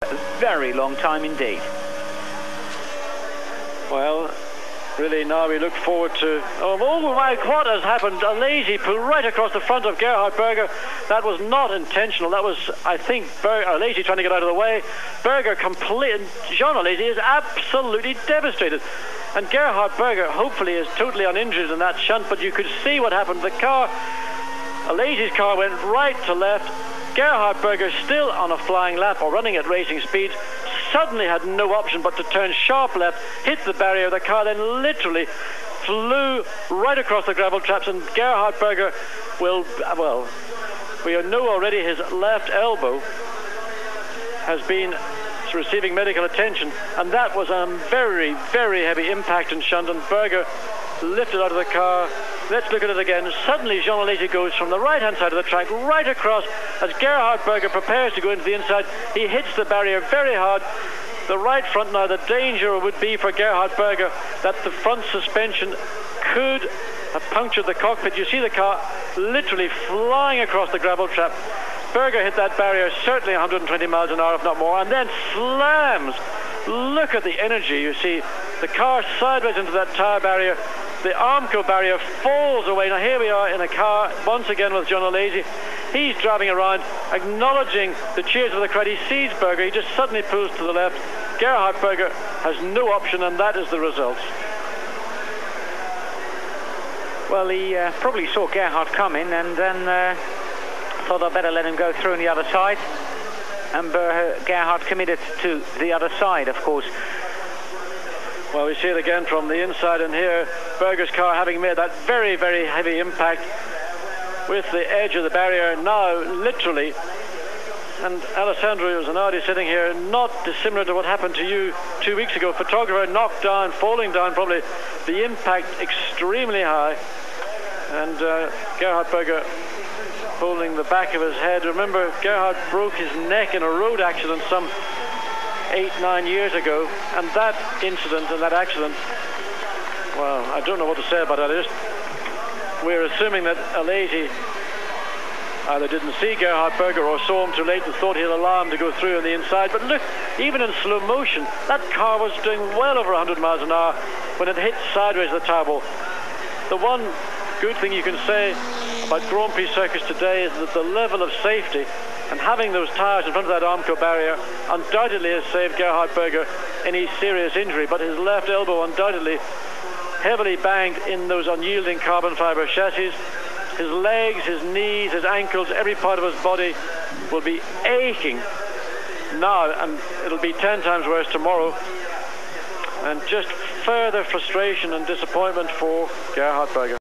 A very long time indeed. Well, really now we look forward to... Oh my, what has happened? A lazy pull right across the front of Gerhard Berger. That was not intentional. That was, I think, Lazy trying to get out of the way. Berger complete... Jean Alesi is absolutely devastated. And Gerhard Berger hopefully is totally uninjured in that shunt, but you could see what happened. The car, Alesi's car went right to left. Gerhard Berger, still on a flying lap or running at racing speeds, suddenly had no option but to turn sharp left, hit the barrier. The car then literally flew right across the gravel traps, and Gerhard Berger will, well, we know already his left elbow has been receiving medical attention, and that was a very, very heavy impact and shunt, and Berger lifted out of the car. Let's look at it again. Suddenly Jean Alesi goes from the right-hand side of the track right across as Gerhard Berger prepares to go into the inside. He hits the barrier very hard. The right front now, the danger would be for Gerhard Berger that the front suspension could have punctured the cockpit. You see the car literally flying across the gravel trap. Berger hit that barrier certainly 120 miles an hour, if not more, and then slams. Look at the energy. You see the car sideways into that tyre barrier. The Armco barrier falls away. Now here we are in a car once again with Jean Alesi. He's driving around, acknowledging the cheers of the crowd. He sees Berger. He just suddenly pulls to the left. Gerhard Berger has no option, and that is the result. Well, he probably saw Gerhard coming and then thought I'd better let him go through on the other side. And Gerhard committed to the other side, of course. Well, we see it again from the inside, and here Berger's car having made that very, very heavy impact with the edge of the barrier now literally. And Alessandro Zanardi sitting here, not dissimilar to what happened to you 2 weeks ago. Photographer knocked down, falling down, probably the impact extremely high, and Gerhard Berger holding the back of his head. Remember, Gerhard broke his neck in a road accident some 8-9 years ago, and that incident and that accident, well, I don't know what to say about that. We're assuming that Alesi either didn't see Gerhard Berger or saw him too late and thought he'd allow him to go through on the inside. But look, even in slow motion, that car was doing well over 100 miles an hour when it hit sideways the tyre wall. The one good thing you can say about Grand Prix circuits today is that the level of safety and having those tyres in front of that Armco barrier undoubtedly has saved Gerhard Berger any serious injury, but his left elbow undoubtedly heavily banged in those unyielding carbon fibre chassis. His legs, his knees, his ankles, every part of his body will be aching now, and it'll be 10 times worse tomorrow. And just further frustration and disappointment for Gerhard Berger.